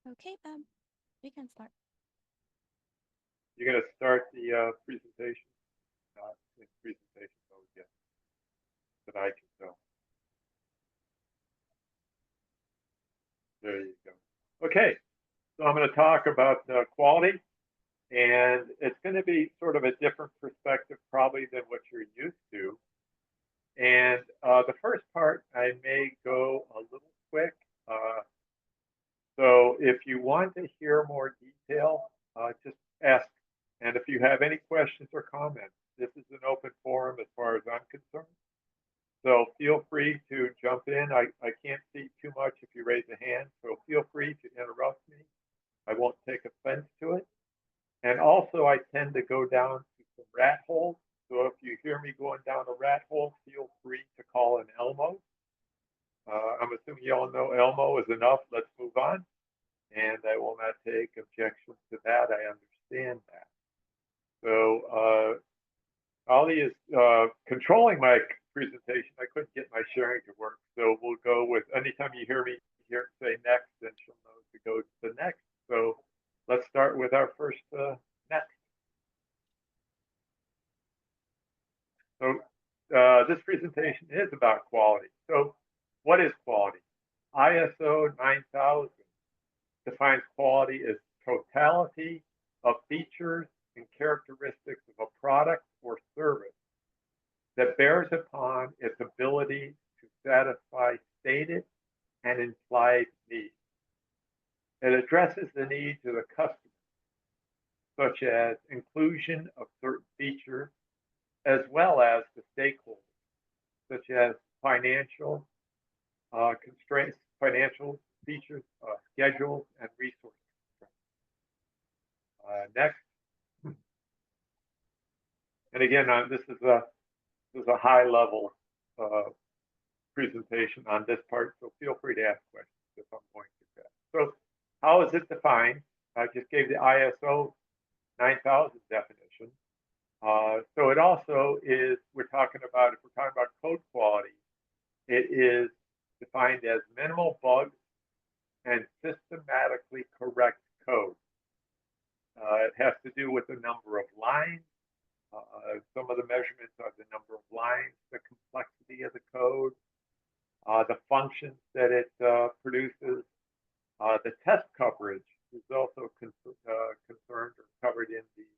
Okay, we can start. You're going to start the presentation, not in presentation mode yet, that I can tell. There you go. Okay, so I'm going to talk about quality, and it's going to be sort of a different perspective probably than what you're used to. And the first part, I may go a little quick. Uh, so if you want to hear more detail, just ask. And if you have any questions or comments, this is an open forum as far as I'm concerned. So feel free to jump in. I can't see too much if you raise a hand, so feel free to interrupt me. I won't take offense to it. And also, I tend to go down to some rat holes. So if you hear me going down a rat hole, feel free to call an Elmo. I'm assuming you all know Elmo is enough. Let's move on. And I will not take objections to that. I understand that. So Ali is controlling my presentation. I couldn't get my sharing to work. So we'll go with anytime you hear me here say next, then she'll know to go to the next. So let's start with our first next. So this presentation is about quality. So what is quality? ISO 9000 defines quality as totality of features and characteristics of a product or service that bears upon its ability to satisfy stated and implied needs. It addresses the needs of the customer, such as inclusion of certain features, as well as the stakeholders, such as financial constraints, financial features, schedules, and resource constraints. Next, and again, this is a high level uh, presentation on this part, so feel free to ask questions if I'm going to that. So, how is it defined? I just gave the ISO 9000 definition. So it also is, we're talking about, if we're talking about code quality, it is defined as minimal bugs and systematically correct code. It has to do with the number of lines. Some of the measurements are the number of lines, the complexity of the code, the functions that it produces. The test coverage is also concerned or covered in the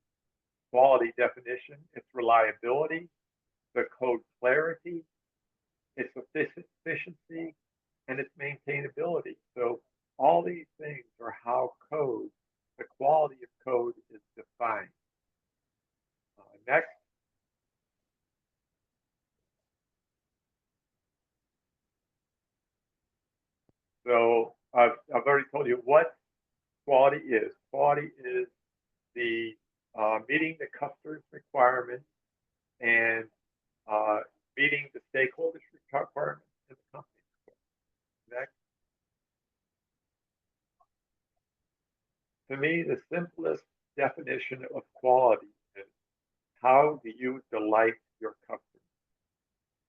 quality definition. Its reliability, the code clarity, its efficiency, and its maintainability. So all these things are how code, the quality of code is defined. Next. So I've already told you what quality is. Quality is the meeting the customer's requirements and uh, meeting the stakeholders' requirements in the company. Next. To me, the simplest definition of quality is how do you delight your customers?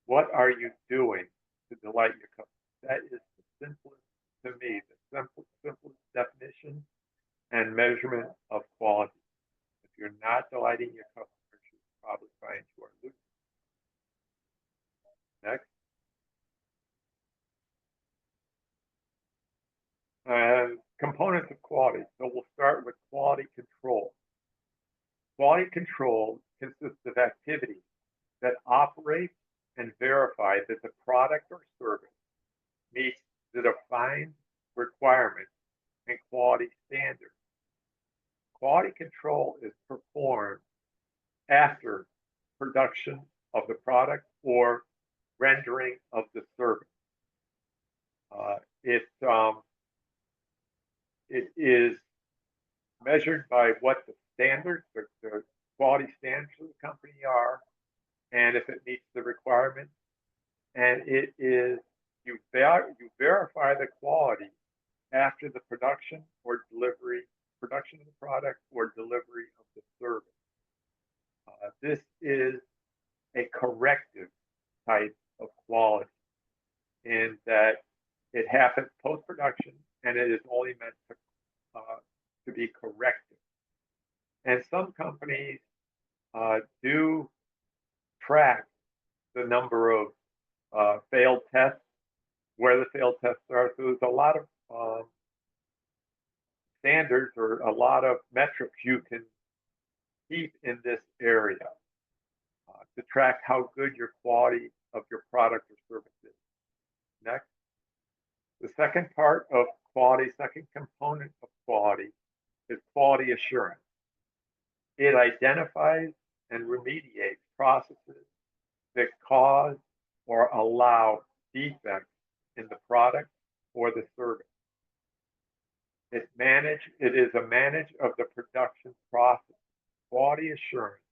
What are you doing to delight your customers? That is the simplest, to me, the simplest definition and measurement of quality. If you're not delighting your customers, you probably find you are losing. Next. And components of quality. So we'll start with quality control. Quality control consists of activities that operate and verify that the product or service meets the defined requirements and quality standards. Quality control is performed after production of the product or rendering of the service. Uh, it, um, it is measured by what the standards, the quality standards of the company are, and if it meets the requirements. And it is, you verify the quality after the production or delivery, production of the product or delivery of the service. This is a corrective type of quality in that it happens post production and it is only meant to to be corrected. And some companies do track the number of failed tests, where the failed tests are. So there's a lot of standards or a lot of metrics you can keep in this area to track how good your quality of your product or service is. Next, the second part of quality, second component of quality is quality assurance. It identifies and remediates processes that cause or allow defects in the product or the service. It is a manage of the production process. Quality assurance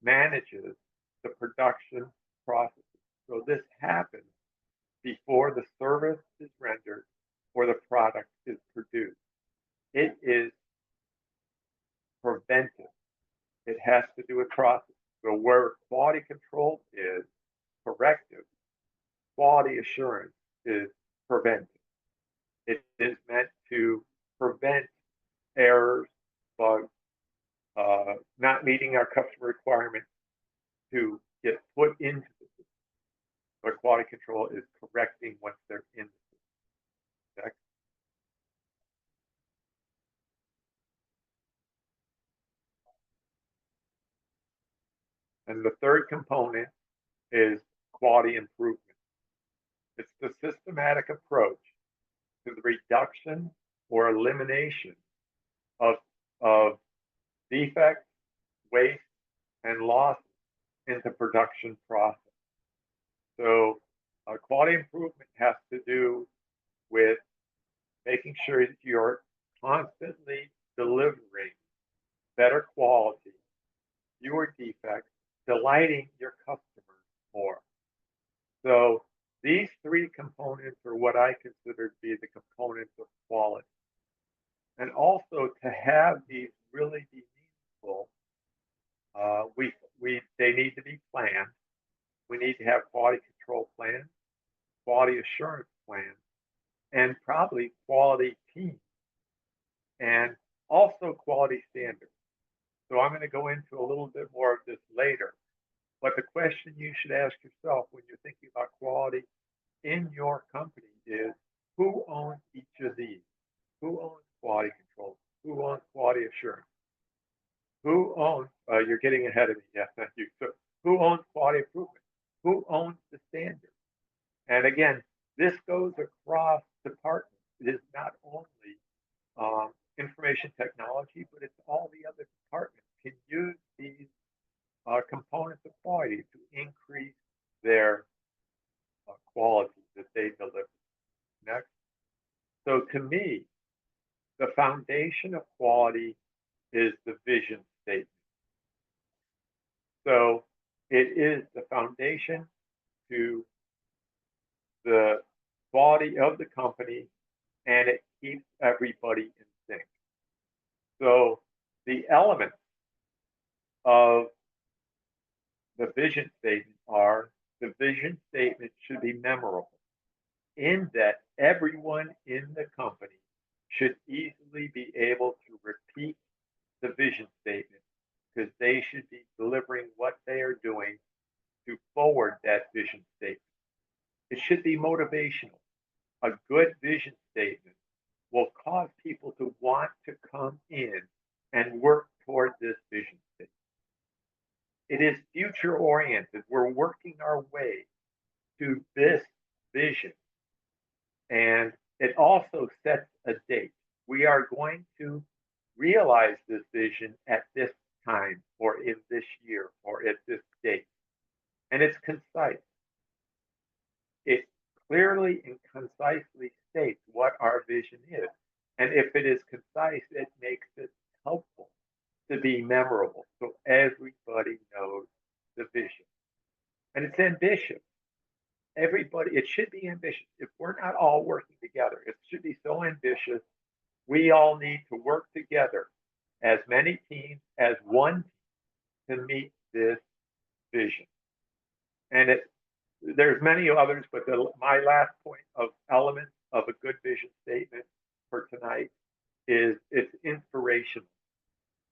manages the production processes. So this happens before the service is rendered or the product is produced. It is preventive. It has to do with process. So where quality control is corrective, quality assurance is preventive. It is meant to prevent errors, bugs, not meeting our customer requirements to get put into the system. But quality control is correcting once they're in the system. Okay? And the third component is quality improvement. It's the systematic approach to the reduction or elimination of, of defects, waste, and losses in the production process. So quality improvement has to do with making sure that you're constantly delivering better quality, fewer defects, delighting your customers more. So these three components are what I consider to be the components of quality. And also to have these really be meaningful, they need to be planned. We need to have quality control plans, quality assurance plans, and probably quality teams, and also quality standards. So I'm going to go into a little bit more of this later. But the question you should ask yourself when you're thinking about quality in your company is, who owns each of these? Who owns quality control? Who owns quality assurance? Who owns, you're getting ahead of me, yes, thank you. So who owns quality improvement? Who owns the standard? And again, this goes across departments. It is not only information technology, but it's all the other departments can use these components of quality to increase their quality that they deliver. Next. So to me, the foundation of quality is the vision statement. So it is the foundation to the quality of the company, and it keeps everybody in sync. So the elements of the vision statement are: the vision statement should be memorable in that everyone in the company should easily be able to repeat the vision statement because they should be delivering what they are doing to forward that vision statement. It should be motivational. A good vision statement will cause people to want to come in and work toward this vision statement. It is future oriented. We're working our way to this vision. And it also sets a date. We are going to realize this vision at this time or in this year or at this date. And it's concise. It clearly and concisely states what our vision is. And if it is concise, it makes it helpful to be memorable so everybody knows the vision. And it's ambitious. Everybody, it should be ambitious. If we're not all working together, it should be so ambitious. We all need to work together as many teams as one team to meet this vision. And there's many others, but my last point of elements of a good vision statement for tonight is it's inspirational,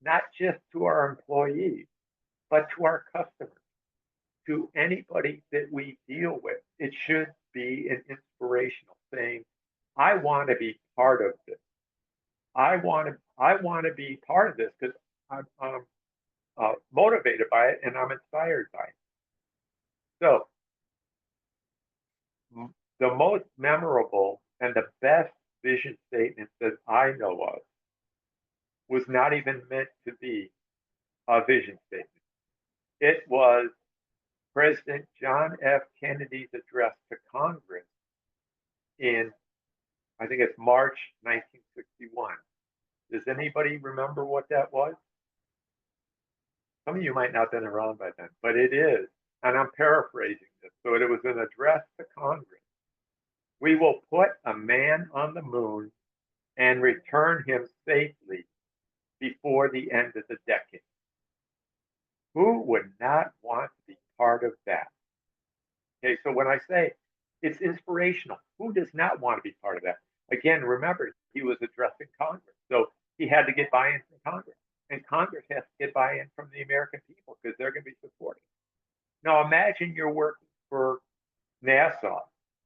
not just to our employees, but to our customers, to anybody that we deal with. It should be an inspirational saying, I want to be part of this. I want to be part of this because I'm motivated by it and I'm inspired by it. So the most memorable and the best vision statement that I know of was not even meant to be a vision statement. It was President John F. Kennedy's address to Congress in, I think it's March 1961. Does anybody remember what that was? Some of you might not have been around by then, but it is. And I'm paraphrasing this. So it was an address to Congress. We will put a man on the moon and return him safely before the end of the decade. Who would not want to be part of that? Okay, so when I say it's inspirational, who does not want to be part of that? Again, remember, he was addressing Congress. So he had to get buy-in from Congress. And Congress has to get buy-in from the American people because they're going to be supporting. Now imagine you're working for NASA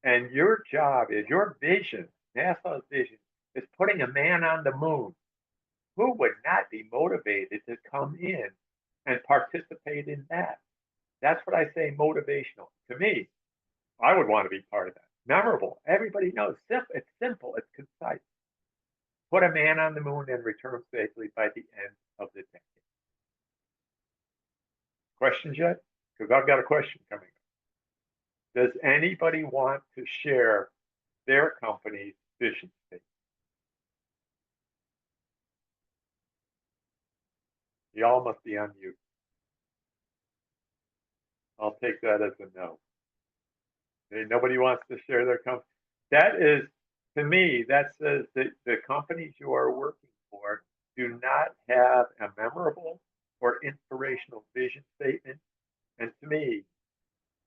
and your job is, your vision, NASA's vision, is putting a man on the moon. Who would not be motivated to come in and participate in that? That's what I say motivational. To me, I would want to be part of that. Memorable. Everybody knows. It's simple. It's concise. Put a man on the moon and return safely by the end of the decade. Questions yet? Because I've got a question coming up. Does anybody want to share their company's vision statement? Y'all must be on mute. I'll take that as a no. Okay, nobody wants to share their company. That is, to me, that says that the companies you are working for do not have a memorable or inspirational vision statement. And to me,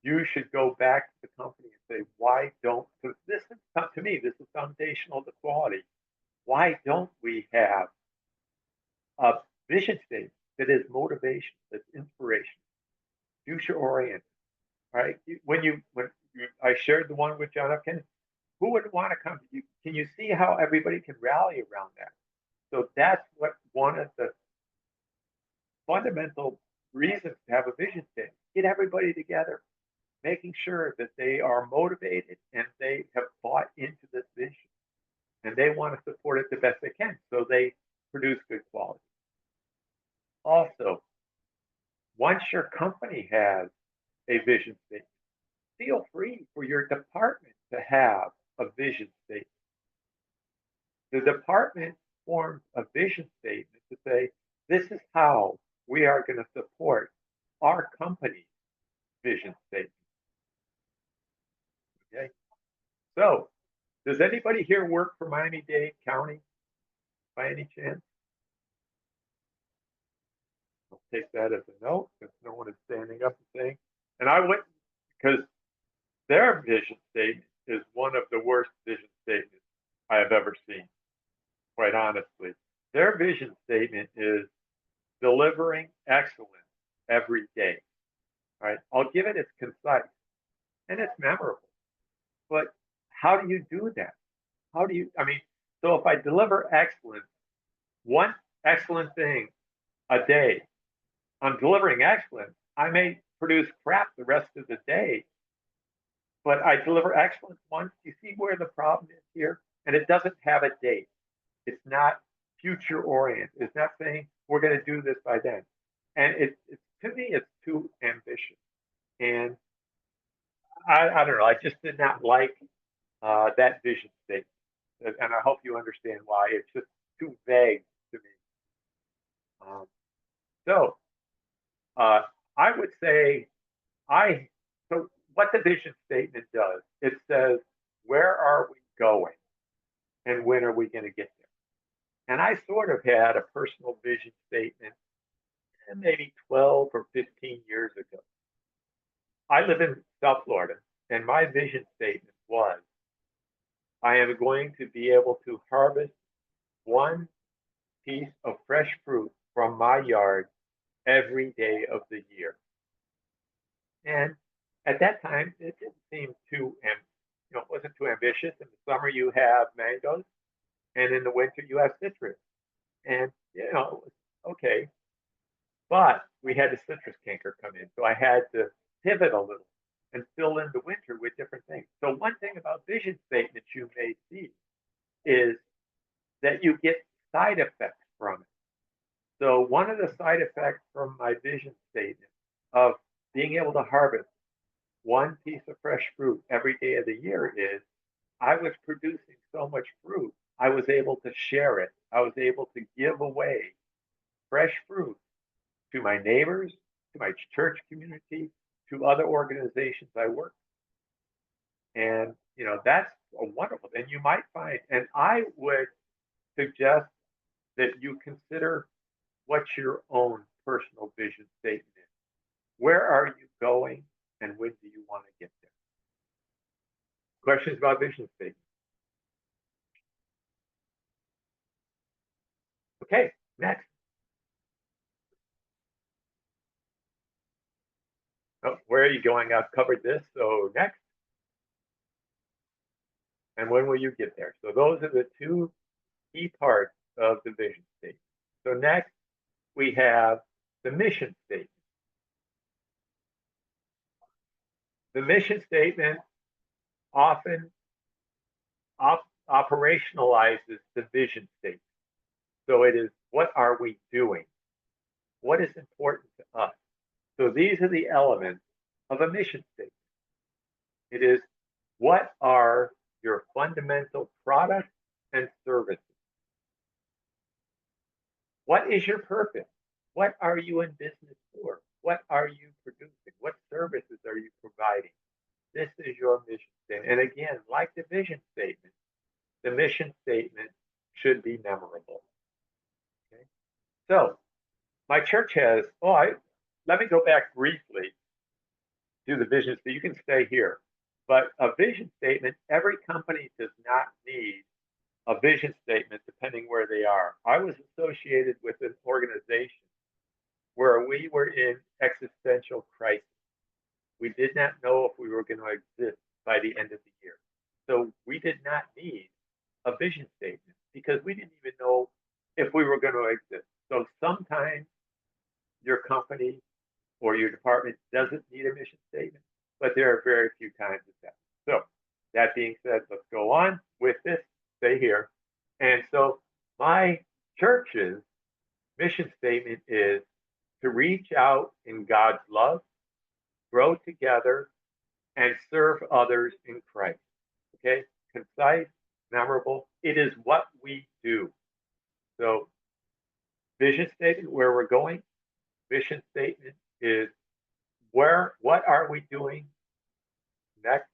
you should go back to the company and say, why don't, because this is, to me, this is foundational to quality. Why don't we have a vision statement that is motivation, that's inspiration, future oriented, right? When I shared the one with John F. Kennedy, who would want to come to you? Can you see how everybody can rally around that? So that's what one of the fundamental reasons to have a vision statement. Get everybody together, making sure that they are motivated and they have bought into this vision and they want to support it the best they can so they produce good quality. Also, once your company has a vision statement, feel free for your department to have a vision statement. The department forms a vision statement to say, this is how we are going to support our company's vision statement. Okay. So, does anybody here work for Miami-Dade County by any chance? I'll take that as a no, since no one is standing up and saying. And I went because their vision statement is one of the worst vision statements I have ever seen, quite honestly. Their vision statement is delivering excellence every day. All right. I'll give it, it's concise and it's memorable. But how do you do that? How do you, so if I deliver excellence, one excellent thing a day, I'm delivering excellence. I may produce crap the rest of the day, but I deliver excellence once. You see where the problem is here? And it doesn't have a date. It's not future oriented. It's not saying we're going to do this by then. And it's to me, it's too ambitious. And I don't know. I just did not like that vision statement. And I hope you understand why. It's just too vague to me. So I would say so what the vision statement does, it says, where are we going and when are we going to get there? And I sort of had a personal vision statement maybe 12 or 15 years ago. I live in South Florida, and my vision statement was, I am going to be able to harvest 1 piece of fresh fruit from my yard every day of the year. And at that time, it didn't seem it wasn't too ambitious. In the summer, you have mangoes, and in the winter, you have citrus. And, it was okay. But we had the citrus canker come in. So I had to pivot a little and fill in the winter with different things. So one thing about vision statements you may see is that you get side effects from it. So one of the side effects from my vision statement of being able to harvest one piece of fresh fruit every day of the year is I was producing so much fruit, I was able to share it. I was able to give away fresh fruit to my neighbors, to my church community, to other organizations I work with. And, that's a wonderful, and you might find, and I would suggest that you consider what your own personal vision statement is. Where are you going and when do you want to get there? Questions about vision statement? Okay, next. Oh, where are you going? I've covered this, so next. And when will you get there? So those are the two key parts of the vision statement. So next, we have the mission statement. The mission statement often operationalizes the vision statement. So it is, what are we doing? What is important to us? So these are the elements of a mission statement. It is, what are your fundamental products and services? What is your purpose? What are you in business for? What are you producing? What services are you providing? This is your mission statement. And again, like the vision statement, the mission statement should be memorable. Okay? So my church has, let me go back briefly to the vision statement. You can stay here. But a vision statement, every company does not need a vision statement depending where they are. I was associated with an organization where we were in existential crisis. We did not know if we were going to exist by the end of the year. So we did not need a vision statement because we didn't even know if we were going to exist. So sometimes your company or your department doesn't need a mission statement, but there are very few times it's that. So that being said, let's go on with this. Stay here. And so my church's mission statement is to reach out in God's love, grow together, and serve others in Christ. Okay? Concise, memorable. It is what we do. So vision statement, where we're going. Mission statement is what are we doing next?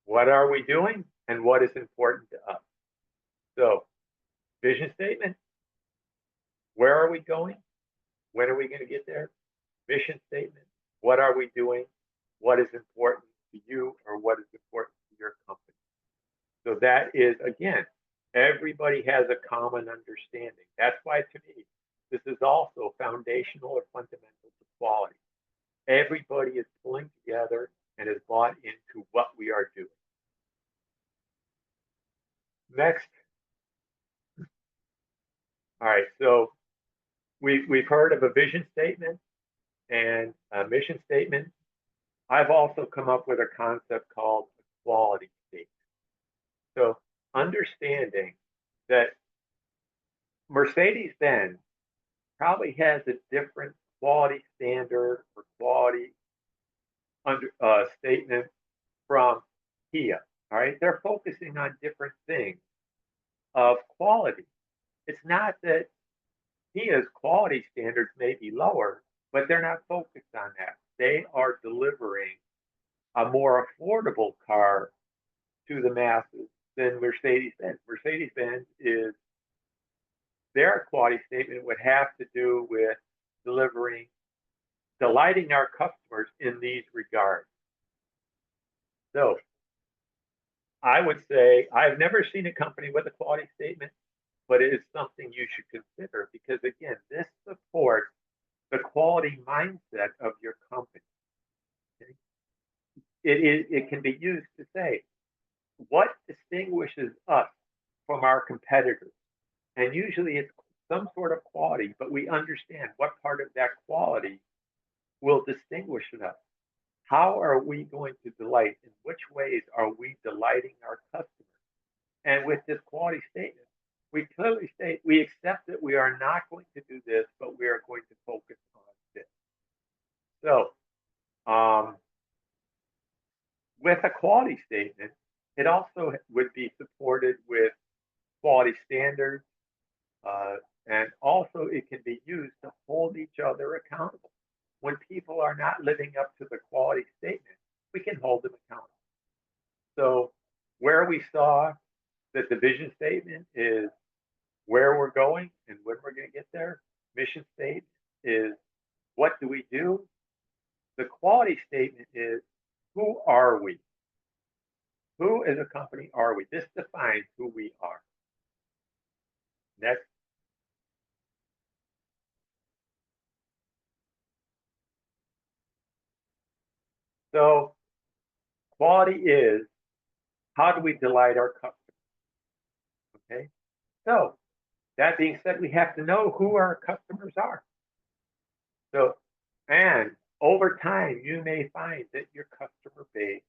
What are we doing and what is important to us? So vision statement, where are we going? When are we going to get there? Mission statement, what are we doing? What is important to you or what is important to your company? So that is, again, everybody has a common understanding. That's why, to me, this is also foundational or fundamental to quality. Everybody is pulling together and is bought into what we are doing. Next. All right, so we've heard of a vision statement and a mission statement. I've also come up with a concept called a quality statement. So understanding that Mercedes-Benz probably has a different quality standard or quality statement from Kia. All right, they're focusing on different things of quality. It's not that Kia's quality standards may be lower, but they're not focused on that. They are delivering a more affordable car to the masses than Mercedes-Benz. Mercedes-Benz is, their quality statement would have to do with delighting our customers in these regards. So I would say I've never seen a company with a quality statement, but it is something you should consider because again, this supports the quality mindset of your company. Okay? It can be used to say what distinguishes us from our competitors. And usually it's some sort of quality, but we understand what part of that quality will distinguish us. How are we going to delight? In which ways are we delighting our customers? And with this quality statement, we clearly state we accept that we are not going to do this, but we are going to focus on this. So, um, with a quality statement, it also would be supported with quality standards, uh, and also it can be used to hold each other accountable. When people are not living up to the quality statement, we can hold them accountable. So, where we saw that the vision statement is where we're going and when we're going to get there, mission statement is what do we do? The quality statement is who are we? Who as a company are we? This defines who we are. Next. So quality is how do we delight our customers? Okay. So that being said, we have to know who our customers are. So, and over time, you may find that your customer base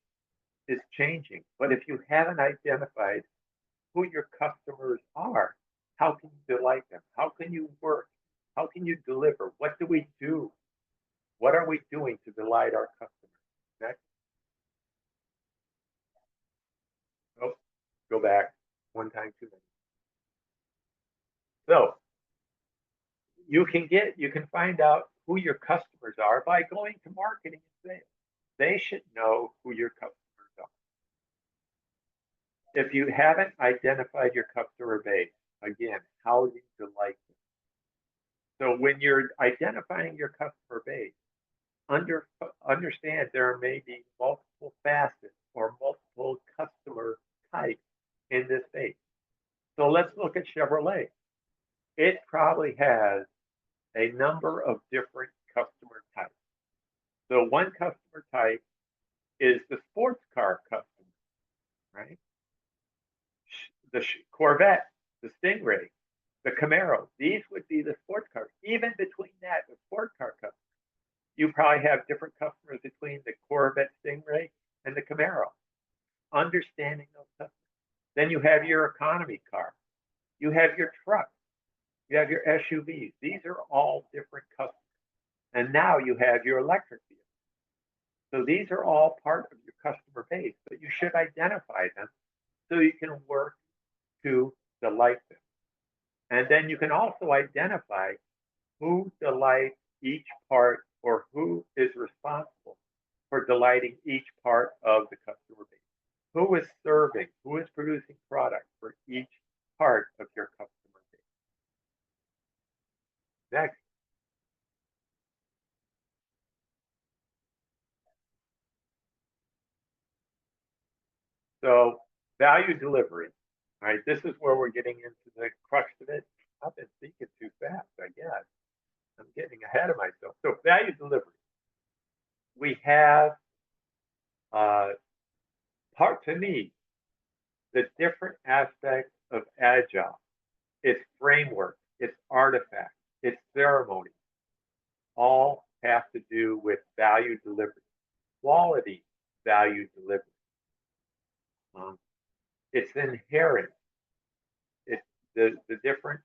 is changing. But if you haven't identified who your customers are, how can you delight them? How can you work? How can you deliver? What do we do? What are we doing to delight our customers? Next. Oh, go back one time too many. So you can find out who your customers are by going to marketing and sales. They should know who your customers are. If you haven't identified your customer base, again, how do you delight them? So when you're identifying your customer base, understand there may be multiple facets or multiple customer types in this base. So let's look at Chevrolet. It probably has a number of different customer types. So one customer type is the sports car customer, right? The Corvette, the Stingray, the Camaro. These would be the sports cars. Even between that, the sports car customers, you probably have different customers between the Corvette Stingray and the Camaro. Understanding those customers. Then you have your economy car. You have your truck. You have your SUVs. These are all different customers. And now you have your electric vehicles. So these are all part of your customer base, but you should identify them so you can work to delight them. And then you can also identify who delights each part or who is responsible for delighting each part of the customer base. Who is serving, who is producing product for each part of your customer base. Next. So value delivery. All right, this is where we're getting into the crux of it. I've been speaking too fast, I guess. I'm getting ahead of myself. So value delivery. We have part to me, the different aspects of agile, its framework, its artifacts, its ceremony, all have to do with value delivery, quality value delivery. Um, it's inherent. It's the different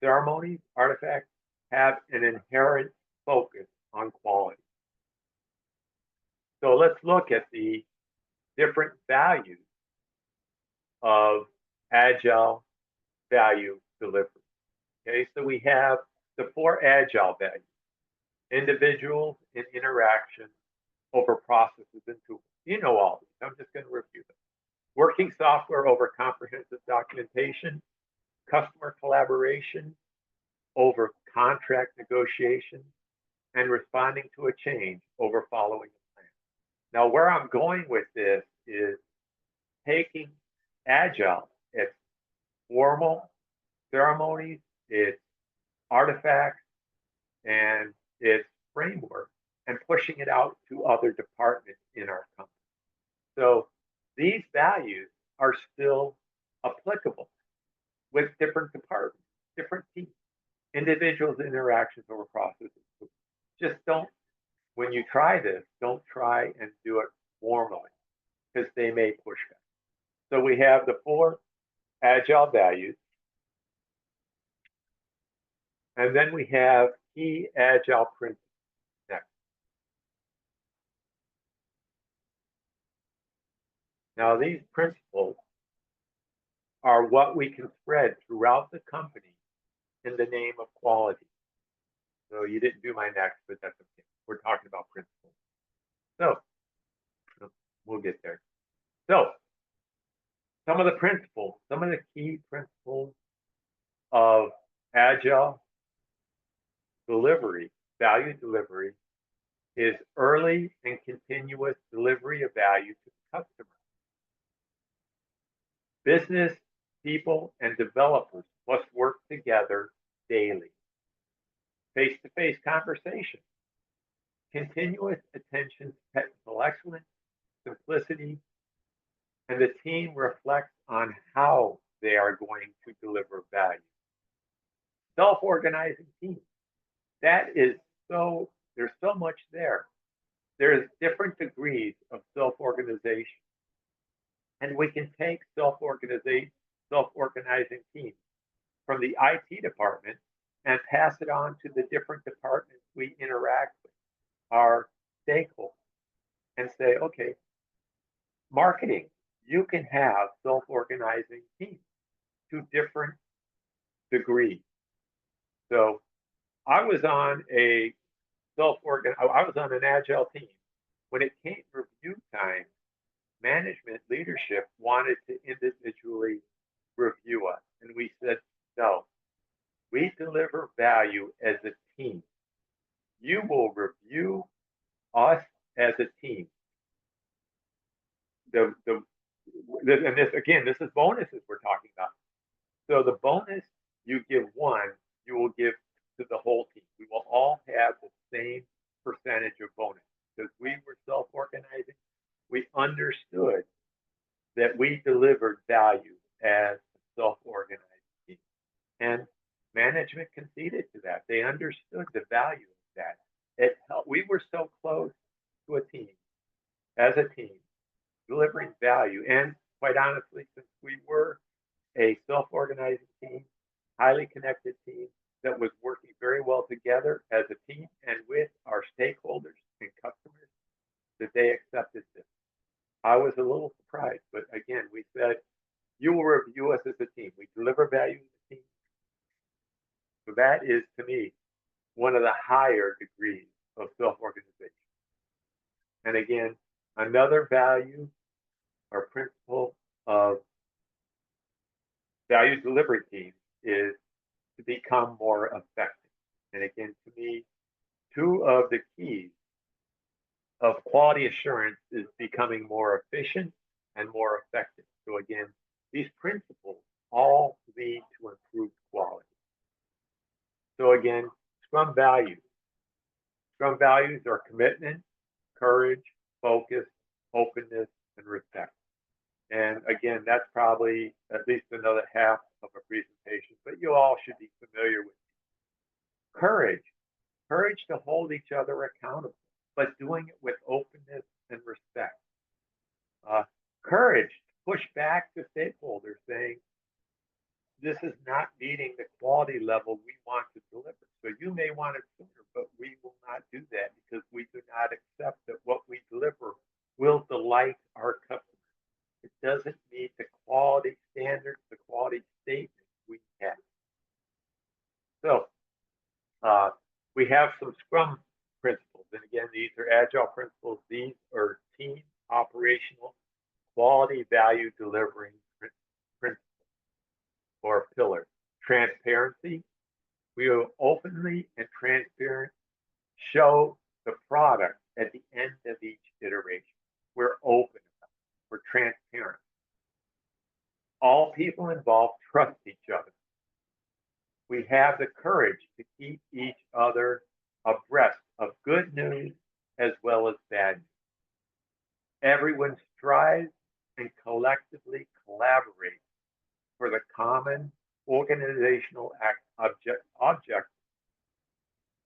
ceremonies, artifacts have an inherent focus on quality. So let's look at the different values of agile value delivery. Okay, so we have the four agile values: individuals and interaction over processes and tools. You know all these. I'm just going to review them. Working software over comprehensive documentation, customer collaboration over contract negotiation, and responding to a change over following a plan. Now, where I'm going with this is taking Agile, it's formal ceremonies, it's artifacts, and it's framework, and pushing it out to other departments in our company. So these values are still applicable with different departments, different teams, individuals' interactions over processes. Just don't, when you try this, don't try and do it formally because they may push back. So we have the 4 agile values, and then we have key agile principles next. Now these principles are what we can spread throughout the company in the name of quality. So you didn't do my next, but that's okay. We're talking about principles. So we'll get there. So some of the principles, some of the key principles of agile delivery, value delivery, is early and continuous delivery of value to the customer. Business people and developers must work together daily. Face-to-face conversation, continuous attention to technical excellence, simplicity, and the team reflects on how they are going to deliver value. Self-organizing teams. That is so, there's so much there. There's different degrees of self-organization. And we can take self-organizing teams from the IT department and pass it on to the different departments we interact with, our stakeholders, and say, okay, marketing, you can have self-organizing teams to different degrees. So I was on an agile team. When it came to review time, management leadership wanted to individually review us. And we said, no, we deliver value as a team. You will review us as a team. And this is bonuses we're talking about. So the bonus you give one, you will give to the whole team. We will all have the same percentage of bonus because we were self-organizing. We understood that we delivered value as a self-organized team. And management conceded to that. They understood the value of that. We were so close to a team, as a team, delivering value. And quite honestly, since we were a self-organizing team, highly connected team that was working very well together as a team and with our stakeholders and customers, that they accepted this. I was a little surprised, but again, we said, you will review us as a team. We deliver value as a team. So that is, to me, one of the higher degrees of self-organization. And again, another value or principle of value delivery teams is to become more effective. And again, to me, 2 of the keys of quality assurance is becoming more efficient and more effective. So again, these principles all lead to improved quality. So again, Scrum values. Scrum values are commitment, courage, focus, openness, and respect. And again, that's probably at least another half of a presentation, but you all should be familiar with it. Courage to hold each other accountable, but doing it with openness and respect. Courage to push back to stakeholders saying, this is not meeting the quality level we want to deliver. So you may want it sooner, but we will not do that because we do not accept that what we deliver will delight our customers. It doesn't meet the quality standards, the quality statements we have. So we have some Scrum principles. And again, these are agile principles. These are team operational quality value delivering principles or pillars. Transparency. We will openly and transparent show the product at the end of each iteration. We're open about it. We're transparent. All people involved trust each other. We have the courage to keep each other abreast of good news as well as bad news. Everyone strives and collectively collaborates for the common organizational object,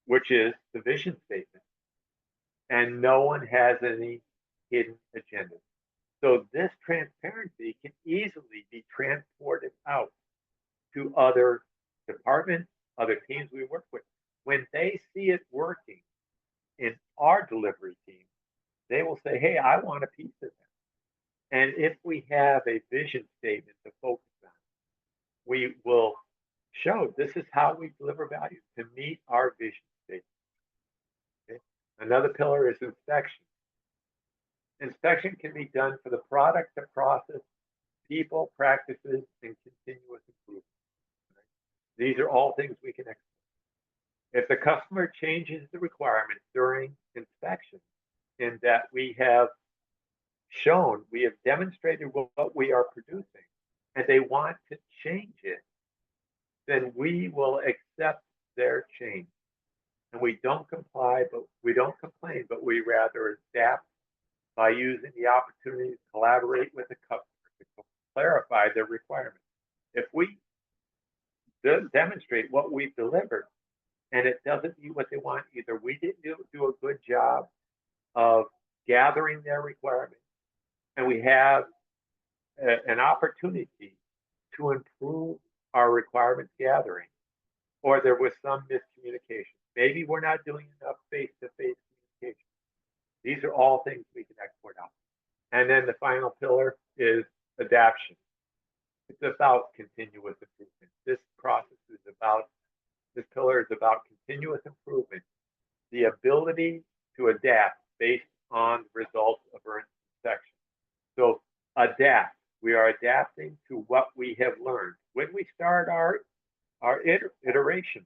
which is the vision statement, and no one has any hidden agendas. So this transparency can easily be transported out to other departments, other teams we work with. When they see it working in our delivery team, they will say, hey, I want a piece of that. And if we have a vision statement to focus on, we will show this is how we deliver value to meet our vision statement. Okay? Another pillar is inspection. Inspection can be done for the product, the process, people, practices, and continuous improvement. Right? These are all things we can expect. If the customer changes the requirements during inspection, in that we have shown, we have demonstrated what we are producing, and they want to change it, then we will accept their change. And we don't comply, but we don't complain, but we rather adapt by using the opportunity to collaborate with the customer to clarify their requirements. If we demonstrate what we've delivered and it doesn't meet what they want, either we didn't do a good job of gathering their requirements, and we have an opportunity to improve our requirements gathering, or there was some miscommunication. Maybe we're not doing enough face-to-face communication. These are all things we can export out. And then the final pillar is adaptation. It's about continuous improvement. This pillar is about continuous improvement, the ability to adapt based on the results of our inspection. So adapt. We are adapting to what we have learned. When we start our iteration,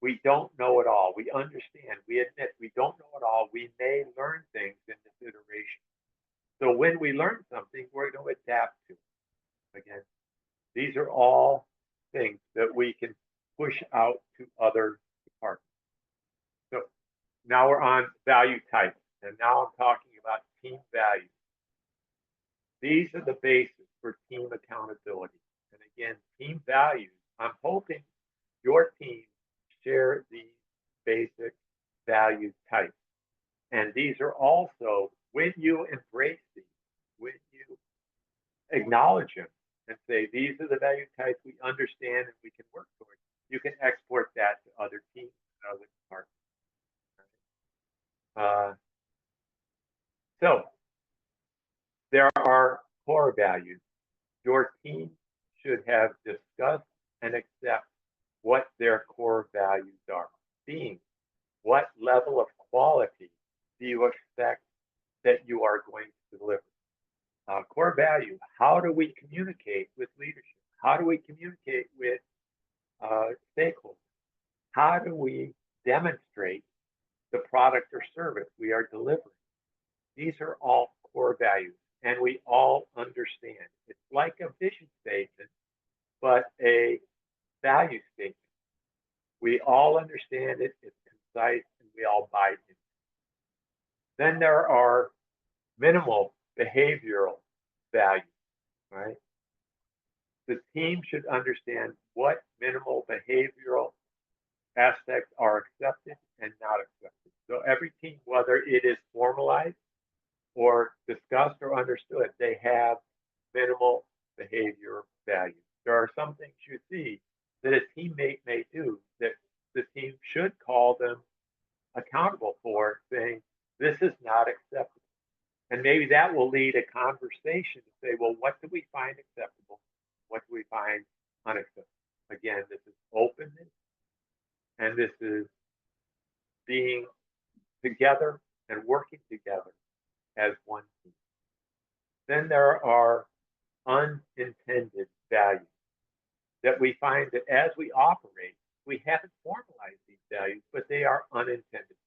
we don't know it all. We understand. We admit we don't know it all. We may learn things in this iteration. So when we learn something, we're going to adapt to it. Again, these are all things that we can push out to other departments. So now we're on value types, and now I'm talking about team values. These are the basis for team accountability. And again, team values, I'm hoping your team share these basic value types. And these are also, when you embrace these, when you acknowledge them and say, these are the value types we understand and we can work towards, you can export that to other teams and other departments. So there are core values. Your team should have discussed and accept what their core values are. Being, what level of quality do you expect that you are going to deliver? Core value, how do we communicate with leadership? How do we communicate with stakeholders? How do we demonstrate the product or service we are delivering? These are all core values, and we all understand. It's like a vision statement, but a value statement. We all understand it, it's concise, and we all buy into it. Then there are minimal behavioral values, right? The team should understand what minimal behavioral aspects are accepted and not accepted. So every team, whether it is formalized or discussed or understood, they have minimal behavior values. There are some things you see that a teammate may do that the team should call them accountable for, saying, this is not acceptable. And maybe that will lead a conversation to say, well, what do we find acceptable? What do we find unacceptable? Again, this is openness, and this is being together and working together as one team. Then there are unintended values that we find that as we operate, we haven't formalized these values, but they are unintended.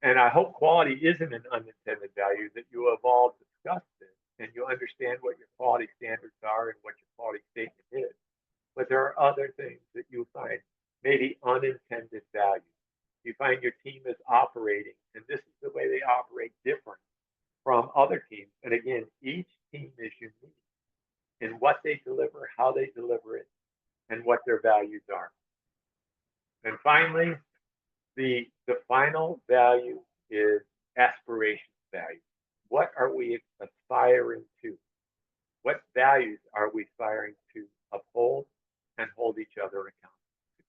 And I hope quality isn't an unintended value, that you have all discussed this and you understand what your quality standards are and what your quality statement is. But there are other things that you find, maybe unintended value. You find your team is operating, and this is the way they operate different from other teams. And again, each team is unique in what they deliver, how they deliver it, and what their values are. And finally, the final value is aspiration value. What are we aspiring to? What values are we aspiring to uphold and hold each other accountable to?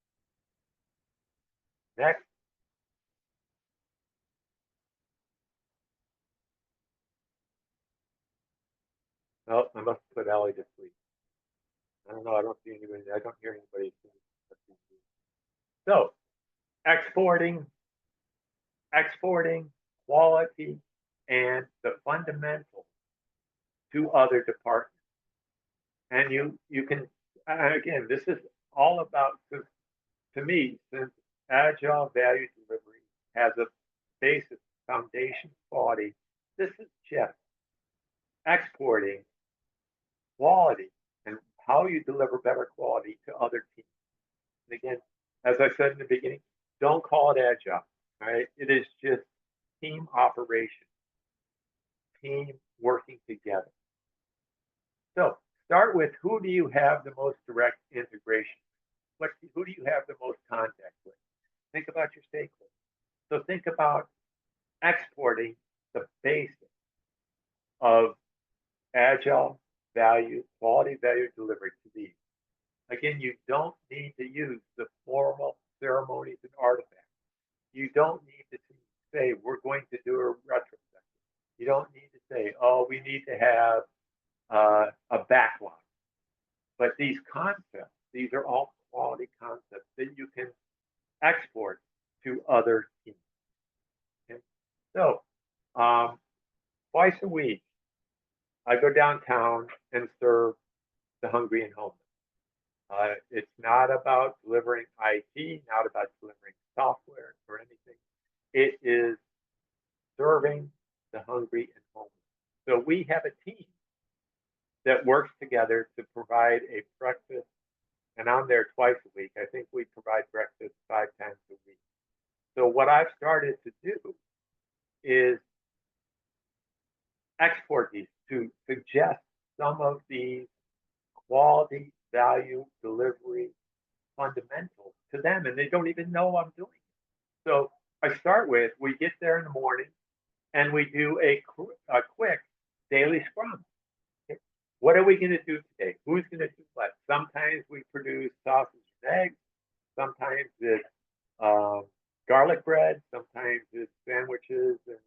Next. Oh, I must put Ellie to sleep. I don't know. I don't see anybody. I don't hear anybody. So, exporting, exporting quality and the fundamentals to other departments. And you can, again, this is all about, to me, since agile value delivery has a basis, foundation, quality, this is just exporting quality and how you deliver better quality to other teams. And again, as I said in the beginning, don't call it agile, right? It is just team operation, team working together. So start with, who do you have the most direct integration? Who do you have the most contact with? Think about your stakeholders. So think about exporting the basics of agile value, quality value delivery to these. Again, you don't need to use the formal ceremonies and artifacts. You don't need to say, we're going to do a retrospective. You don't need to say, oh, we need to have a backlog. But these concepts, these are all quality concepts that you can export to other teams. Okay? So, twice a week, I go downtown and serve the hungry and homeless. It's not about delivering IT, not about delivering software or anything. It is serving the hungry and homeless. So we have a team that works together to provide a breakfast, and I'm there twice a week. I think we provide breakfast 5 times a week. So what I've started to do is export these to suggest some of these quality, value, delivery fundamentals to them, and they don't even know I'm doing it. So I start with, we get there in the morning and we do a quick daily scrum. Okay. What are we going to do today? Who's going to do what? Sometimes we produce sausage and eggs. Sometimes it's garlic bread. Sometimes it's sandwiches and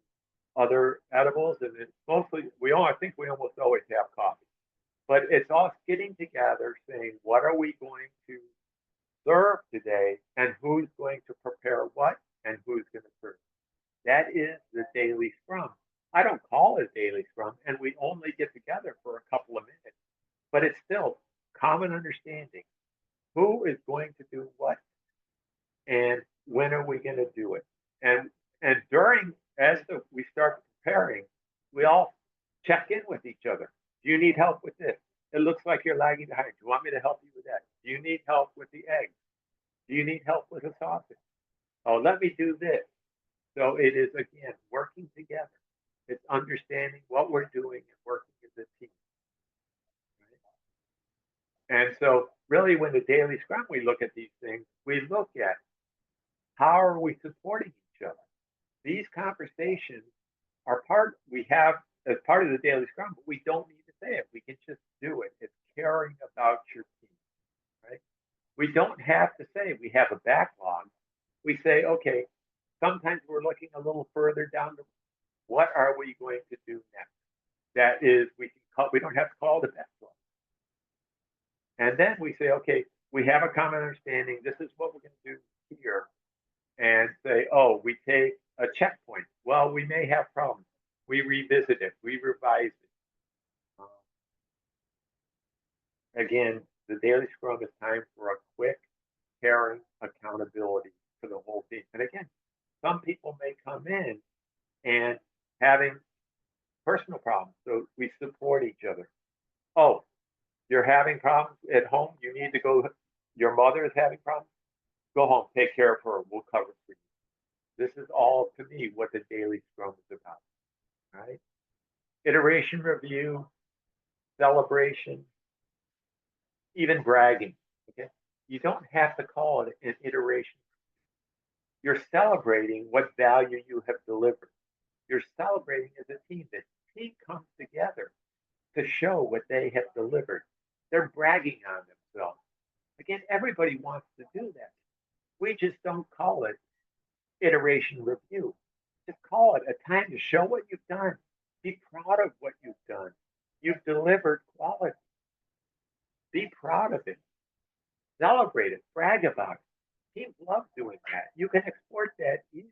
other edibles. And it's mostly, I think we almost always have coffee. But it's all getting together saying, what are we going to serve today, and who's going to prepare what, and who's going to serve. That is the daily scrum. I don't call it daily scrum, and we only get together for a couple of minutes, but it's still common understanding. Who is going to do what, and when are we going to do it? And during, we start preparing, we all check in with each other. Do you need help with this? It looks like you're lagging behind. Do you want me to help you with that? Do you need help with the eggs? Do you need help with a sausage? Oh, let me do this. So it is, again, working together. It's understanding what we're doing and working as a team. Right? And so really when the daily scrum, we look at these things, we look at how are we supporting each other? These conversations are we have as part of the daily scrum, but we don't need to say it. We can just do it. It's caring about your team, right? We don't have to say we have a backlog. We say, okay, sometimes we're looking a little further down the, what are we going to do next? That is, we don't have to call the backlog. And then we say, okay, we have a common understanding. This is what we're going to do here. And say, oh, we take a checkpoint. Well, we may have problems. We revisit it. We revise it. Again, the daily scrum is time for a quick, caring accountability for the whole team. And again, some people may come in and having personal problems. So we support each other. Oh, you're having problems at home. You need to go. Your mother is having problems. Go home. Take care of her. We'll cover for you. This is all to me what the daily scrum is about. Right? Iteration review, celebration, even bragging. Okay. You don't have to call it an iteration. You're celebrating what value you have delivered. You're celebrating as a team. The team comes together to show what they have delivered. They're bragging on themselves. Again, everybody wants to do that. We just don't call it iteration review. Just call it a time to show what you've done. Be proud of what you've done. You've delivered quality. Be proud of it. Celebrate it. Brag about it. Teams love doing that. You can export that easily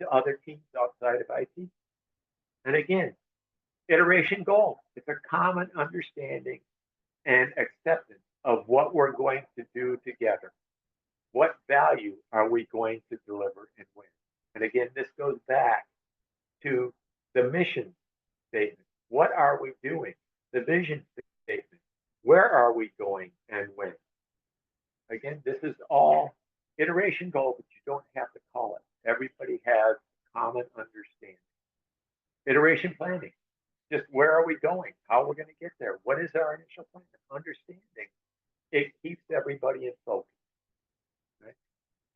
to other teams outside of IT. And again, iteration goal. It's a common understanding and acceptance of what we're going to do together. What value are we going to deliver and when? And again, this goes back to the mission statement. What are we doing? The vision statement. Where are we going and when? Again, this is all iteration goal, but you don't have to call it. Everybody has common understanding. Iteration planning. Just where are we going? How are we going to get there? What is our initial plan? Understanding. It keeps everybody in focus. Right?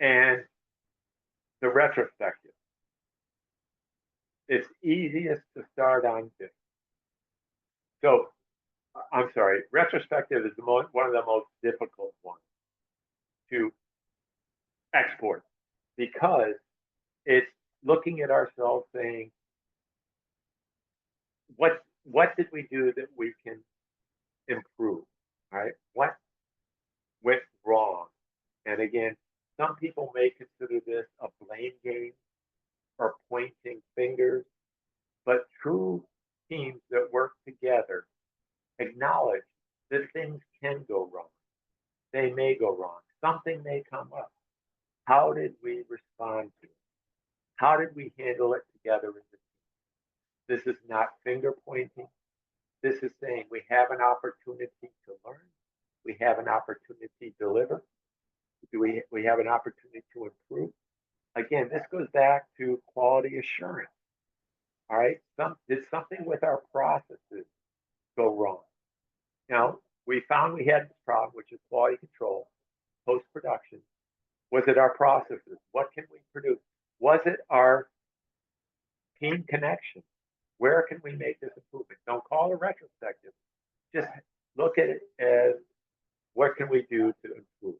And the retrospective. It's easiest to start on this. So, I'm sorry, retrospective is one of the most difficult ones to export because it's looking at ourselves saying, what did we do that we can improve? Right? What went wrong? And again, some people may consider this a blame game or pointing fingers, but true teams that work together acknowledge that things can go wrong. They may go wrong. Something may come up. How did we respond to it? How did we handle it together as a team? This is not finger pointing. This is saying we have an opportunity to learn. We have an opportunity to deliver. We have an opportunity to improve. Again, this goes back to quality assurance. All right. Did something with our processes go wrong? Now, we found we had this problem, which is quality control, post production. Was it our processes? What can we produce? Was it our team connection? Where can we make this improvement? Don't call it retrospective. Just look at it as what can we do to improve?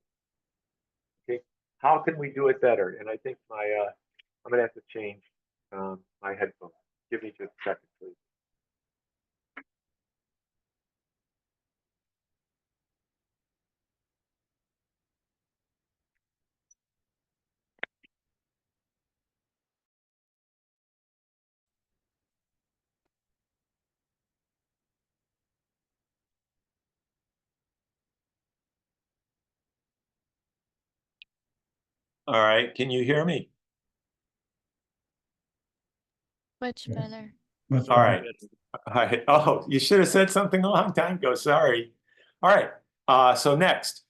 Okay, how can we do it better? And I think I'm gonna have to change my headphones. Give me just a second, please. All right, can you hear me? Much better. All right. All right. Oh, you should have said something a long time ago. Sorry. All right. So next.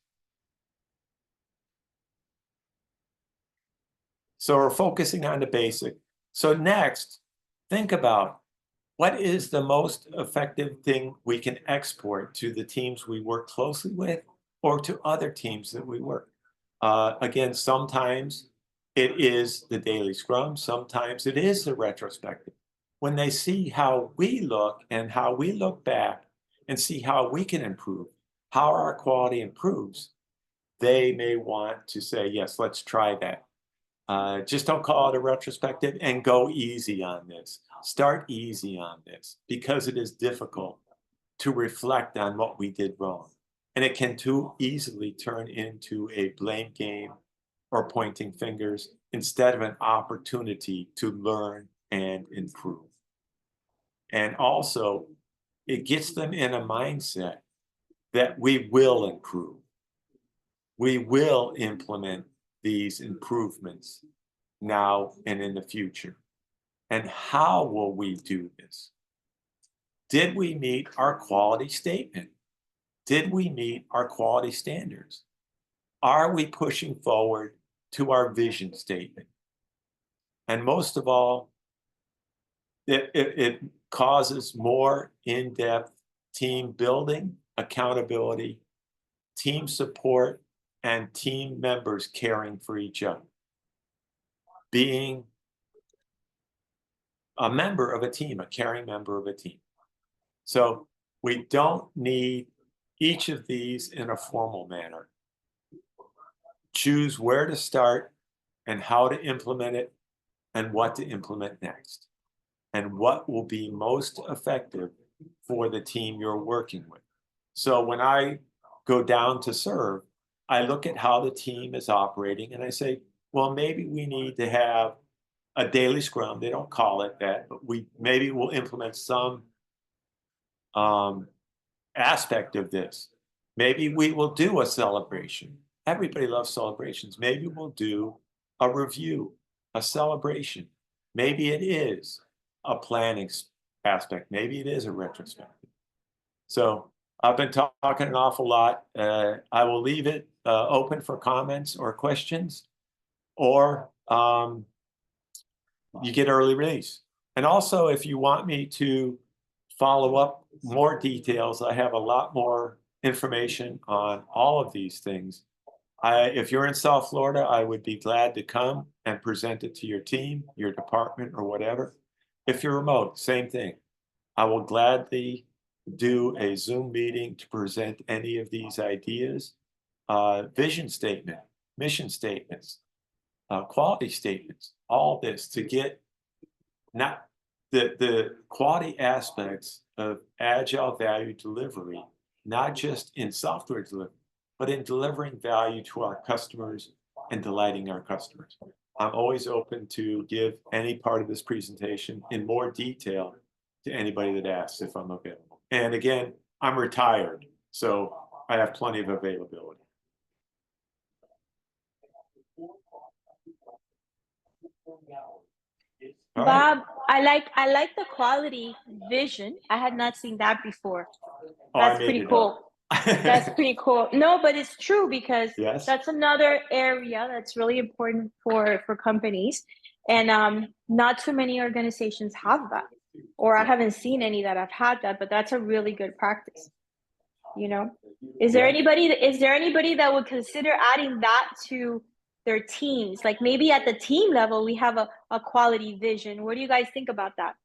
So we're focusing on the basic. So next, think about what is the most effective thing we can export to the teams we work closely with or to other teams that we work. Again, sometimes it is the daily scrum. Sometimes it is the retrospective. When they see how we look and how we look back and see how we can improve, how our quality improves, they may want to say, yes, let's try that. Just don't call it a retrospective and go easy on this. Start easy on this because it is difficult to reflect on what we did wrong. And it can too easily turn into a blame game or pointing fingers instead of an opportunity to learn and improve. And also, it gets them in a mindset that we will improve. We will implement these improvements now and in the future. And how will we do this? Did we meet our quality statement? Did we meet our quality standards? Are we pushing forward to our vision statement? And most of all, it causes more in-depth team building, accountability, team support, and team members caring for each other. Being a member of a team, a caring member of a team. So we don't need each of these in a formal manner. Choose where to start and how to implement it and what to implement next, and what will be most effective for the team you're working with. So when I go down to serve, I look at how the team is operating and I say, well, maybe we need to have a daily scrum. They don't call it that, but maybe we'll implement some aspect of this. Maybe we will do a celebration. Everybody loves celebrations. Maybe we'll do a review, a celebration. Maybe it is a planning aspect. Maybe it is a retrospective. So I've been talking an awful lot. I will leave it open for comments or questions, or you get early release. And also, if you want me to follow up more details, I have a lot more information on all of these things. If you're in South Florida, I would be glad to come and present it to your team, your department, or whatever. If you're remote, same thing. I will gladly do a Zoom meeting to present any of these ideas, vision statement, mission statements, quality statements, all this to get not the quality aspects of agile value delivery, not just in software delivery, but in delivering value to our customers and delighting our customers. I'm always open to give any part of this presentation in more detail to anybody that asks if I'm available. And again, I'm retired, so I have plenty of availability. All right. Bob, I like the quality vision. I had not seen that before. Oh, I That's made pretty it cool. up. That's pretty cool. No, but it's true because Yes. that's another area that's really important for companies, and not too many organizations have that, or I haven't seen any that have had that. But that's a really good practice. You know, is there Yeah. anybody that would consider adding that to their teams? Like maybe at the team level, we have a quality vision. What do you guys think about that?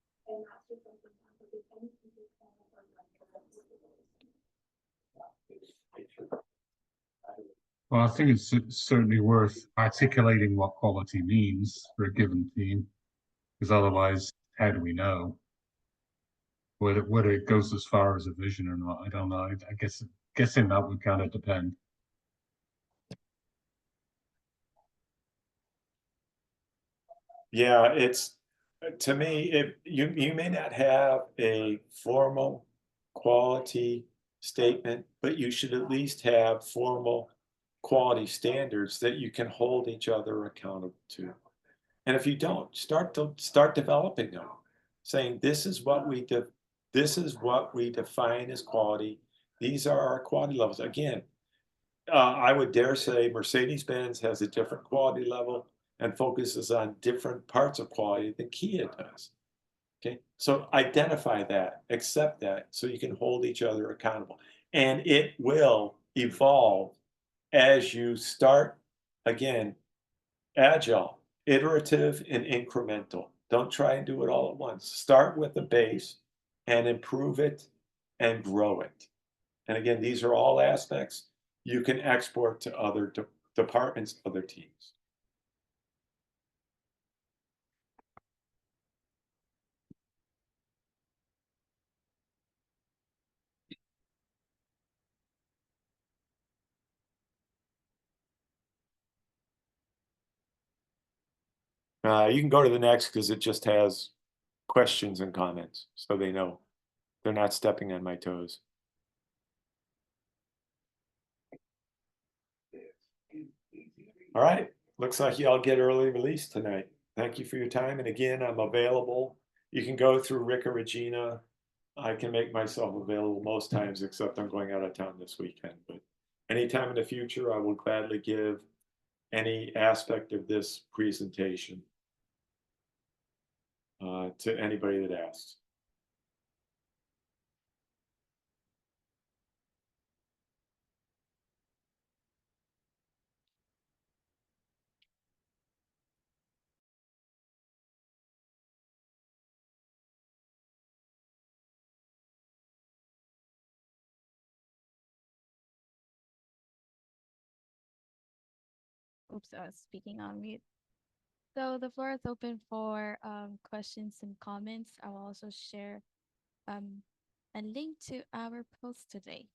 Well, I think it's certainly worth articulating what quality means for a given team, because otherwise, how do we know whether it goes as far as a vision or not? I don't know. I guessing that would kind of depend. Yeah, it's to me, if you may not have a formal quality statement, but you should at least have formal quality standards that you can hold each other accountable to. And if you don't, start developing them, saying this is what we define as quality. These are our quality levels. Again, I would dare say Mercedes-Benz has a different quality level and focuses on different parts of quality than Kia does. Okay, so identify that, accept that, so you can hold each other accountable. And it will evolve as you start, again, agile, iterative and incremental. Don't try and do it all at once. Start with the base and improve it and grow it. And again, these are all aspects you can export to other departments, other teams. You can go to the next because it just has questions and comments, so they know they're not stepping on my toes. All right, looks like y'all get early release tonight. Thank you for your time. And again, I'm available. You can go through Rick or Regina I can make myself available most times, except I'm going out of town this weekend, but anytime in the future, I will gladly give any aspect of this presentation to anybody that asks. Oops, I was speaking on mute. So the floor is open for questions and comments. I will also share a link to our post today.